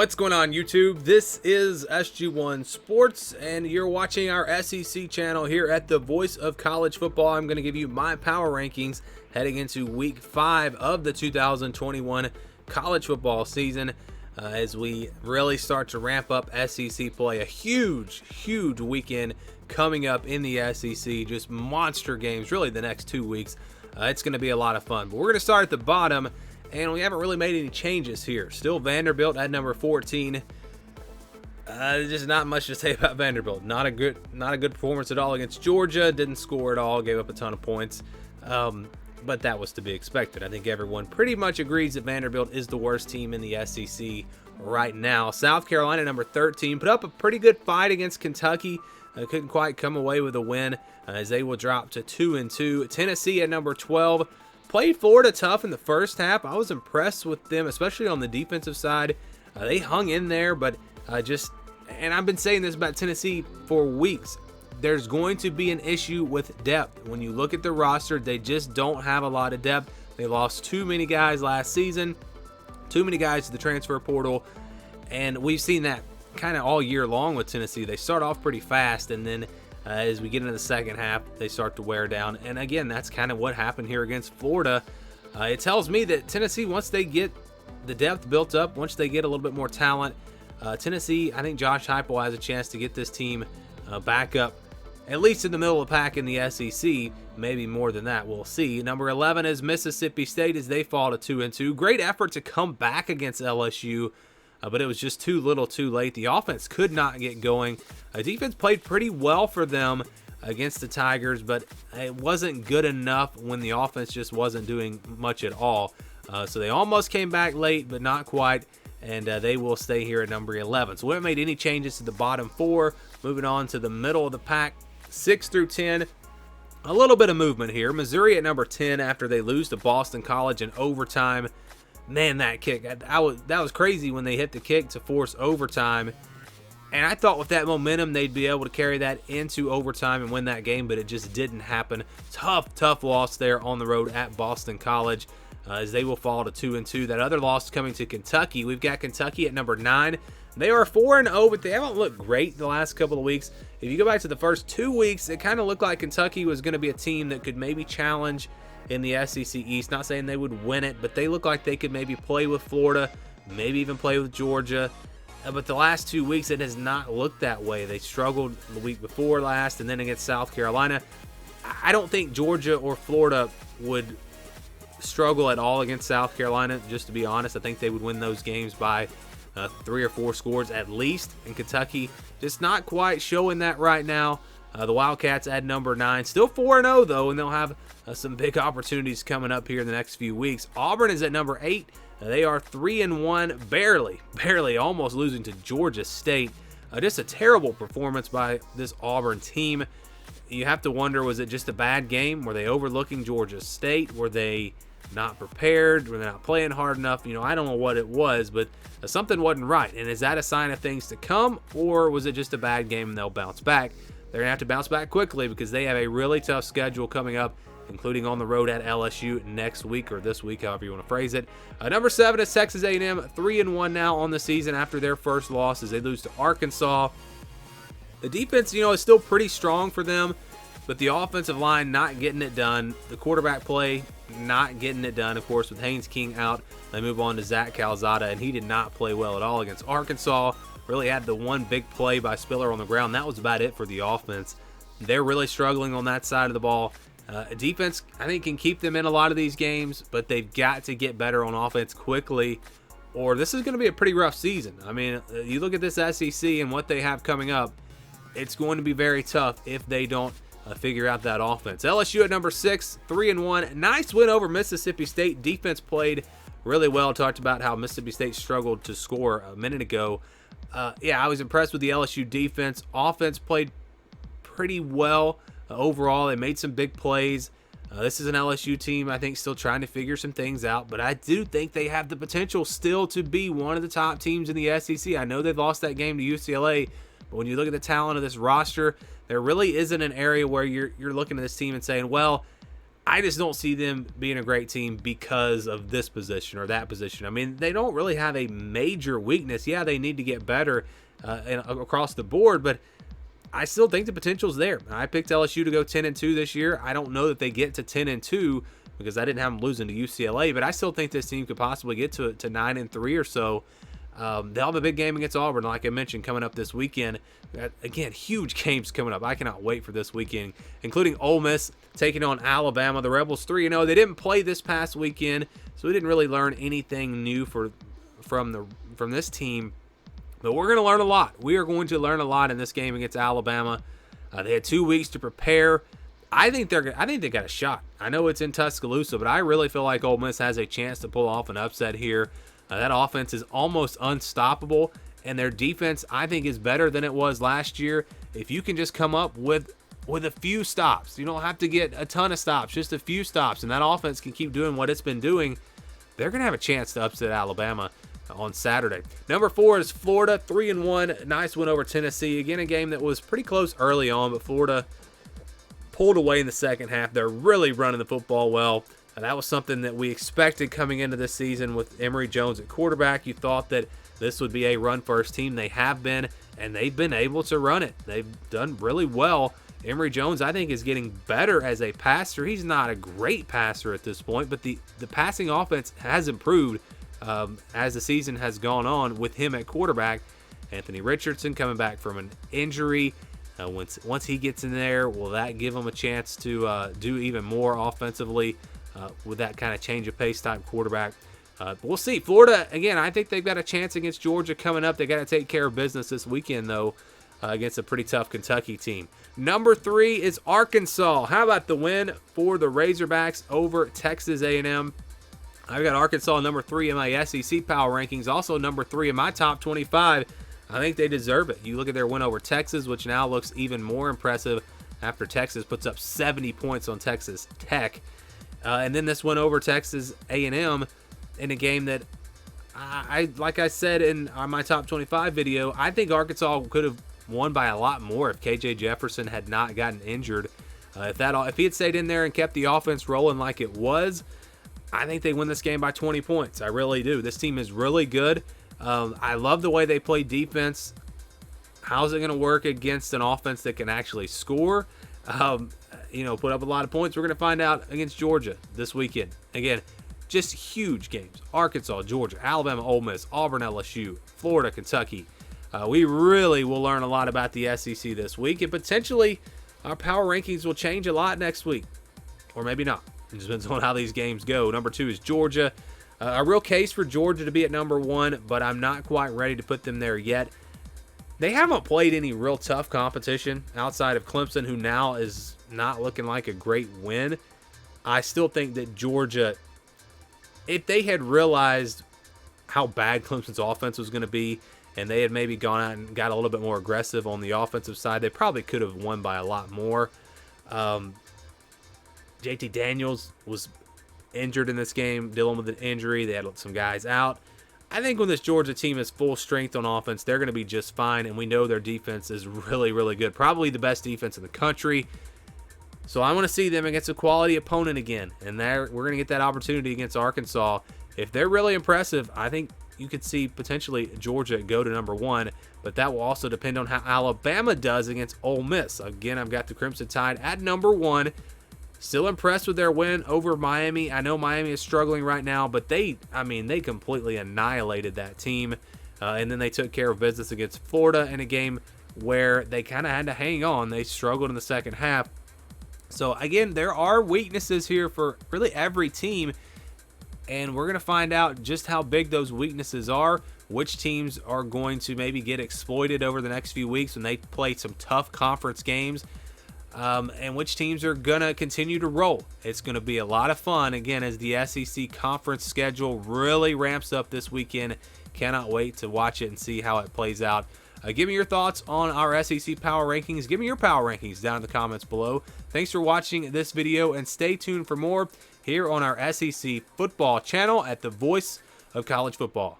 What's going on, YouTube? This is SG1 Sports, and you're watching our SEC channel here at the Voice of College Football. I'm going to give you my power rankings heading into Week 5 of the 2021 college football season as we really start to ramp up SEC play. A huge weekend coming up in the SEC. Just monster games, really, the next 2 weeks. It's going to be a lot of fun. But we're going to start at the bottom. And we haven't really made any changes here. Still Vanderbilt at number 14. Just not much to say about Vanderbilt. Not a good performance at all against Georgia. Didn't score at all. Gave up a ton of points. But that was to be expected. I think everyone pretty much agrees that Vanderbilt is the worst team in the SEC right now. South Carolina, number 13, put up a pretty good fight against Kentucky. Couldn't quite come away with a win as they will drop to 2-2. Tennessee at number 12. Played Florida tough in the first half. I was impressed with them, especially on the defensive side. They hung in there, but and I've been saying this about Tennessee for weeks. There's going to be an issue with depth. When you look at the roster, they just don't have a lot of depth. They lost too many guys last season, too many guys to the transfer portal, and we've seen that kind of all year long with Tennessee. They start off pretty fast, and then as we get into the second half, they start to wear down. And again, that's kind of what happened here against Florida. It tells me that Tennessee, once they get the depth built up, once they get a little bit more talent, Tennessee, I think Josh Heupel has a chance to get this team back up, at least in the middle of the pack in the SEC. Maybe more than that, we'll see. Number 11 is Mississippi State as they fall to 2-2. Great effort to come back against LSU. But it was just too little too late. The offense could not get going. Defense played pretty well for them against the Tigers, but it wasn't good enough when the offense just wasn't doing much at all. So they almost came back late, but not quite, and they will stay here at number 11. So we haven't made any changes to the bottom 4. Moving on to the middle of the pack, 6 through 10. A little bit of movement here. Missouri at number 10 after they lose to Boston College in overtime. Man, that kick, that was crazy when they hit the kick to force overtime. And I thought with that momentum, they'd be able to carry that into overtime and win that game, but it just didn't happen. Tough loss there on the road at Boston College as they will fall to 2-2. That other loss coming to Kentucky. We've got Kentucky at number 9. They are 4-0, but they haven't looked great the last couple of weeks. If you go back to the first 2 weeks, it kind of looked like Kentucky was going to be a team that could maybe challenge in the SEC East. Not saying they would win it, but they look like they could maybe play with Florida, maybe even play with Georgia. But the last 2 weeks, it has not looked that way. They struggled the week before last and then against South Carolina. I don't think Georgia or Florida would struggle at all against South Carolina, just to be honest. I think they would win those games by 3 or 4 scores at least. And Kentucky just not quite showing that right now. The Wildcats at number 9. Still 4-0, though, and they'll have some big opportunities coming up here in the next few weeks. Auburn is at number 8. They are 3-1, barely, almost losing to Georgia State. Just a terrible performance by this Auburn team. You have to wonder, was it just a bad game? Were they overlooking Georgia State? Were they not prepared? Were they not playing hard enough? I don't know what it was, but something wasn't right. And is that a sign of things to come, or was it just a bad game and they'll bounce back? They're going to have to bounce back quickly because they have a really tough schedule coming up, including on the road at LSU next week, or this week, however you want to phrase it. Number 7 is Texas A&M, 3-1 now on the season after their first loss as they lose to Arkansas. The defense, is still pretty strong for them, but the offensive line not getting it done. The quarterback play not getting it done. Of course, with Haynes King out, they move on to Zach Calzada, and he did not play well at all against Arkansas. Really had the one big play by Spiller on the ground. That was about it for the offense. They're really struggling on that side of the ball. Defense, I think, can keep them in a lot of these games, but they've got to get better on offense quickly, or this is going to be a pretty rough season. I mean, you look at this SEC and what they have coming up, it's going to be very tough if they don't figure out that offense. LSU at number 6, 3-1. Nice win over Mississippi State. Defense played really well. Talked about how Mississippi State struggled to score a minute ago. I was impressed with the LSU defense. Offense played pretty well overall. They made some big plays. This is an LSU team, I think, still trying to figure some things out, but I do think they have the potential still to be one of the top teams in the SEC. I know they've lost that game to UCLA, but when you look at the talent of this roster, there really isn't an area where you're looking at this team and saying, well, I just don't see them being a great team because of this position or that position. I mean, they don't really have a major weakness. Yeah, they need to get better across the board, but I still think the potential's there. I picked LSU to go 10-2 this year. I don't know that they get to 10-2 because I didn't have them losing to UCLA, but I still think this team could possibly get to 9-3 or so. They'll have a big game against Auburn, like I mentioned, coming up this weekend. Again, huge games coming up. I cannot wait for this weekend, including Ole Miss taking on Alabama. The Rebels 3-0. They didn't play this past weekend, so we didn't really learn anything new from this team. But we're going to learn a lot. We are going to learn a lot in this game against Alabama. They had 2 weeks to prepare. I think they got a shot. I know it's in Tuscaloosa, but I really feel like Ole Miss has a chance to pull off an upset here. That offense is almost unstoppable, and their defense, I think, is better than it was last year. If you can just come up with a few stops, you don't have to get a ton of stops, just a few stops, and that offense can keep doing what it's been doing, they're going to have a chance to upset Alabama on Saturday. Number 4 is Florida, 3-1. Nice win over Tennessee. Again, a game that was pretty close early on, but Florida pulled away in the second half. They're really running the football well. That was something that we expected coming into this season with Emory Jones at quarterback. You thought that this would be a run-first team. They have been, and they've been able to run it. They've done really well. Emory Jones, I think, is getting better as a passer. He's not a great passer at this point, but the passing offense has improved as the season has gone on with him at quarterback. Anthony Richardson coming back from an injury. Once he gets in there, will that give him a chance to do even more offensively with that kind of change of pace type quarterback? But we'll see. Florida, again, I think they've got a chance against Georgia coming up. They got to take care of business this weekend, though, against a pretty tough Kentucky team. Number 3 is Arkansas. How about the win for the Razorbacks over Texas A&M? I've got Arkansas number 3 in my SEC power rankings, also number 3 in my top 25. I think they deserve it. You look at their win over Texas, which now looks even more impressive after Texas puts up 70 points on Texas Tech. And then this win over Texas A&M in a game that, like I said in my top 25 video, I think Arkansas could have won by a lot more if KJ Jefferson had not gotten injured. If he had stayed in there and kept the offense rolling like it was, I think they win this game by 20 points. I really do. This team is really good. I love the way they play defense. How's it going to work against an offense that can actually score? Put up a lot of points. We're going to find out against Georgia this weekend. Again, just huge games. Arkansas, Georgia, Alabama, Ole Miss, Auburn, LSU, Florida, Kentucky. We really will learn a lot about the SEC this week, and potentially our power rankings will change a lot next week. Or maybe not. It just depends on how these games go. Number 2 is Georgia. A real case for Georgia to be at number 1, but I'm not quite ready to put them there yet. They haven't played any real tough competition outside of Clemson, who now is not looking like a great win. I still think that Georgia, if they had realized how bad Clemson's offense was going to be, and they had maybe gone out and got a little bit more aggressive on the offensive side, they probably could have won by a lot more. JT Daniels was injured in this game, dealing with an injury. They had some guys out. I think when this Georgia team is full strength on offense, they're going to be just fine, and we know their defense is really, really good. Probably the best defense in the country. So I want to see them against a quality opponent again, and we're going to get that opportunity against Arkansas. If they're really impressive, I think you could see potentially Georgia go to number 1, but that will also depend on how Alabama does against Ole Miss. Again, I've got the Crimson Tide at number 1. Still impressed with their win over Miami. I know Miami is struggling right now, but they completely annihilated that team. And then they took care of business against Florida in a game where they kind of had to hang on. They struggled in the second half. So, again, there are weaknesses here for really every team. And we're going to find out just how big those weaknesses are, which teams are going to maybe get exploited over the next few weeks when they play some tough conference games. And which teams are going to continue to roll. It's going to be a lot of fun, again, as the SEC conference schedule really ramps up this weekend. Cannot wait to watch it and see how it plays out. Give me your thoughts on our SEC power rankings. Give me your power rankings down in the comments below. Thanks for watching this video, and stay tuned for more here on our SEC football channel at the Voice of College Football.